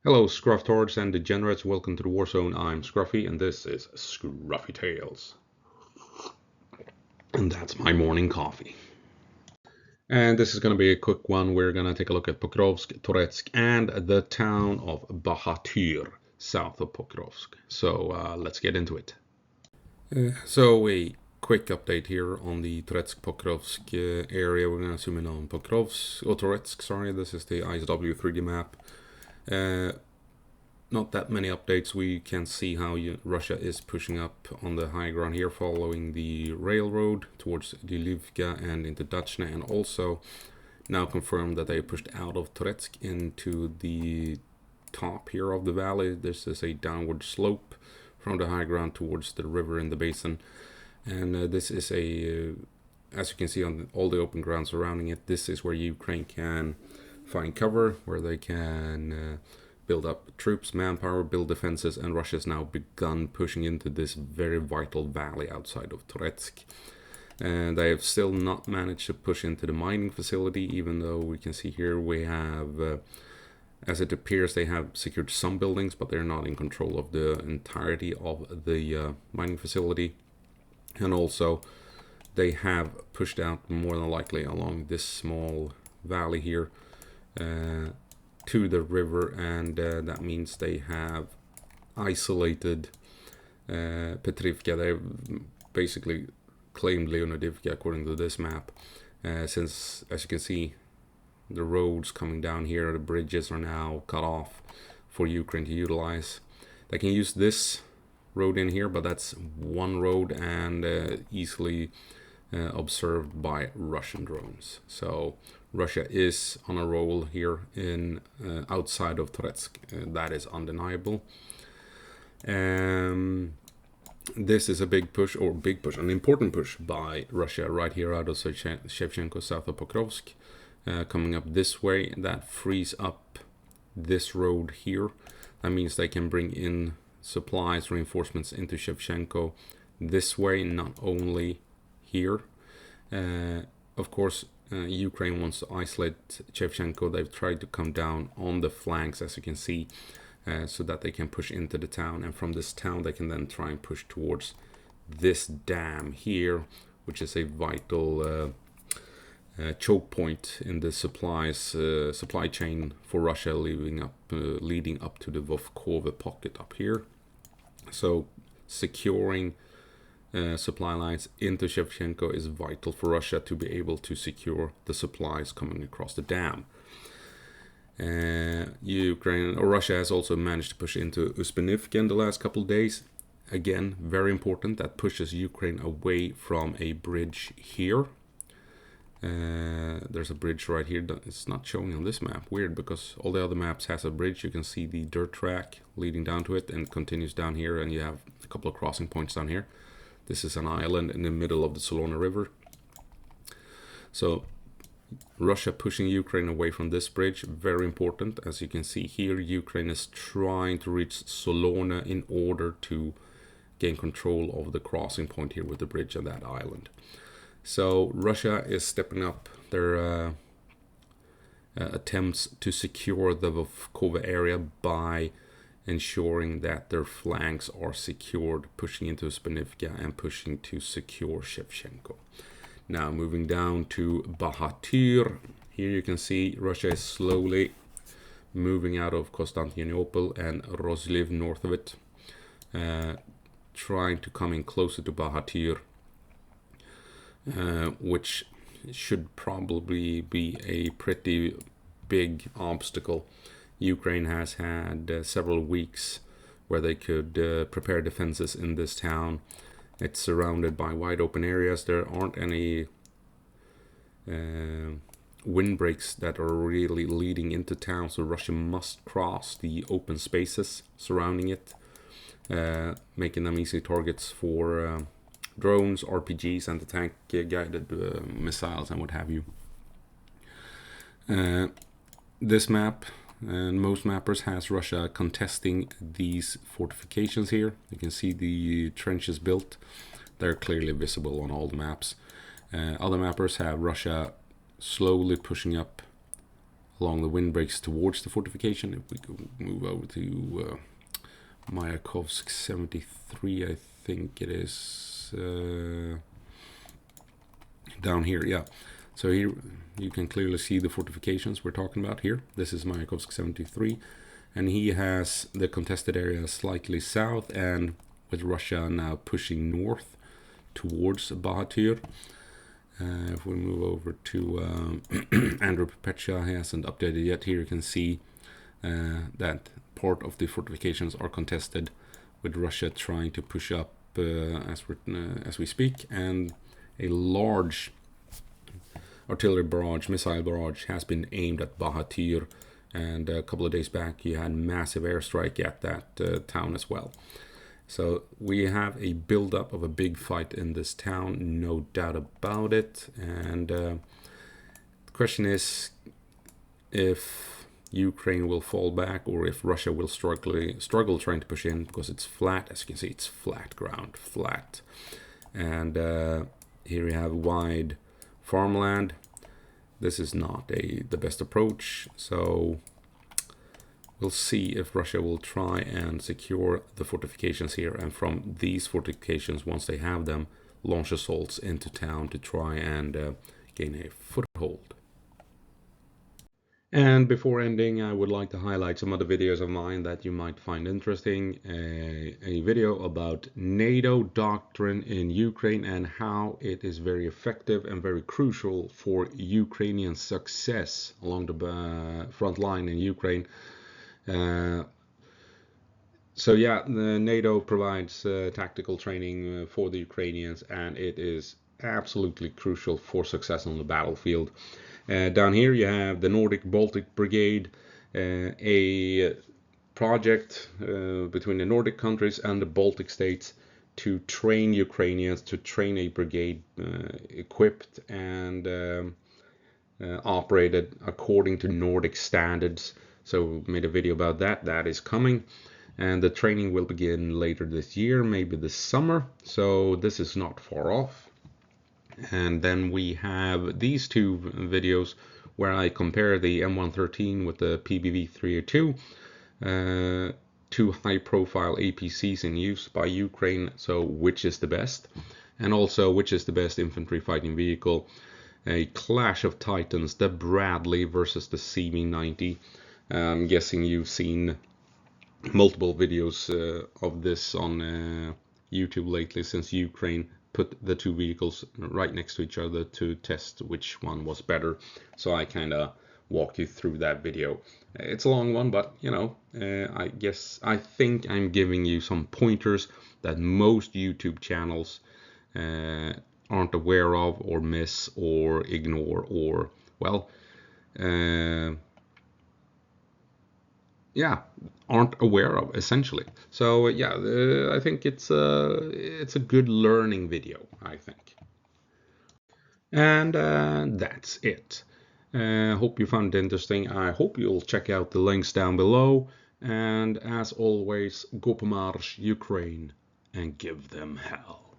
Hello, Scrufftards and degenerates. Welcome to the War Zone. I'm Scruffy, and this is Scruffy Tales. And that's my morning coffee. And this is going to be a quick one. We're going to take a look at Pokrovsk, Toretsk, and the town of Bahatyr, south of Pokrovsk. So let's get into it. So a quick update here on the Toretsk-Pokrovsk area. We're going to zoom in on Pokrovsk, or Toretsk, sorry. This is the ISW 3D map. Not that many updates. We can see how Russia is pushing up on the high ground here, following the railroad towards Dilivka and into Dachna, and also now confirmed that they pushed out of Toretsk into the top here of the valley. This is a downward slope from the high ground towards the river in the basin, and this is as you can see on all the open ground surrounding it, this is where Ukraine can find cover, where they can build up troops, manpower, build defenses, and Russia's now begun pushing into this very vital valley outside of Toretsk. And they have still not managed to push into the mining facility, even though we can see here we have, as it appears, they have secured some buildings, but they're not in control of the entirety of the mining facility. And also, they have pushed out more than likely along this small valley here to the river, and that means they have isolated Petrivka. They've basically claimed Leonidivka according to this map, since, as you can see, the roads coming down here, the bridges are now cut off for Ukraine to utilize. They can use this road in here, but that's one road and easily observed by Russian drones. So Russia is on a roll here in outside of Toretsk. That is undeniable. This is a big push, an important push by Russia right here out of Shevchenko, south of Pokrovsk, coming up this way. That frees up this road here. That means they can bring in supplies, reinforcements into Shevchenko this way, not only here. Of course, Ukraine wants to isolate Shevchenko. They've tried to come down on the flanks, as you can see, so that they can push into the town. And from this town, they can then try and push towards this dam here, which is a vital choke point in the supply chain for Russia, leading up to the Vovkova pocket up here. So securing supply lines into Shevchenko is vital for Russia to be able to secure the supplies coming across the dam. Russia has also managed to push into Uspenivka in the last couple of days. Again, very important. That pushes Ukraine away from a bridge here. There's a bridge right here. It's not showing on this map. Weird, because all the other maps has a bridge. You can see the dirt track leading down to it and continues down here, and you have a couple of crossing points down here. This is an island in the middle of the Solona River. So Russia pushing Ukraine away from this bridge, very important. As you can see here, Ukraine is trying to reach Solona in order to gain control of the crossing point here with the bridge and that island. So Russia is stepping up their attempts to secure the Vovkova area by ensuring that their flanks are secured, pushing into Uspenivka and pushing to secure Shevchenko. Now moving down to Bahatyr. Here you can see Russia is slowly moving out of Constantinople and Rozliv north of it, trying to come in closer to Bahatyr, which should probably be a pretty big obstacle. Ukraine has had several weeks where they could prepare defenses in this town. It's surrounded by wide open areas. There aren't any windbreaks that are really leading into town, so Russia must cross the open spaces surrounding it, making them easy targets for drones, RPGs, and the tank guided missiles and what have you. This map and most mappers has Russia contesting these fortifications here. You can see the trenches built. They're clearly visible on all the maps. Other mappers have Russia slowly pushing up along the windbreaks towards the fortification. If we go move over to Mayakovsk 73, I think it is down here, yeah. So here you can clearly see the fortifications we're talking about here. This is Mayakovsk 73, and he has the contested area slightly south, and with Russia now pushing north towards Bahatyr. If we move over to Andrew Perpetua, he hasn't updated yet. Here you can see that part of the fortifications are contested, with Russia trying to push up as we speak, and a large artillery barrage, missile barrage, has been aimed at Bahatyr, and a couple of days back you had massive airstrike at that town as well. So we have a build-up of a big fight in this town, no doubt about it. And the question is if Ukraine will fall back, or if Russia will struggle trying to push in, because it's flat. As you can see, it's flat ground, flat. And here we have wide farmland. This is not the best approach, so we'll see if Russia will try and secure the fortifications here, and from these fortifications, once they have them, launch assaults into town to try and gain a foothold. And before ending, I would like to highlight some other videos of mine that you might find interesting. A video about NATO doctrine in Ukraine and how it is very effective and very crucial for Ukrainian success along the front line in Ukraine. So yeah, the NATO provides tactical training for the Ukrainians, and it is absolutely crucial for success on the battlefield. Down here you have the Nordic Baltic Brigade, a project between the Nordic countries and the Baltic states to train Ukrainians, to train a brigade equipped and operated according to Nordic standards. So made a video about that. That is coming, and the training will begin later this year, maybe this summer, so this is not far off. And then we have these two videos where I compare the M113 with the PBV-302, two high-profile APCs in use by Ukraine, so which is the best, and also which is the best infantry fighting vehicle. A clash of titans, the Bradley versus the CV-90. I'm guessing you've seen multiple videos of this on YouTube lately, since Ukraine put the two vehicles right next to each other to test which one was better. So I kind of walk you through that video. It's a long one, but you know, I think I'm giving you some pointers that most YouTube channels aren't aware of, or miss, or ignore, or well, yeah, aren't aware of, essentially. So yeah, I think it's a good learning video, I think. And that's it. Hope you found it interesting. I hope you'll check out the links down below. And as always, go på marsch, Ukraine, and give them hell.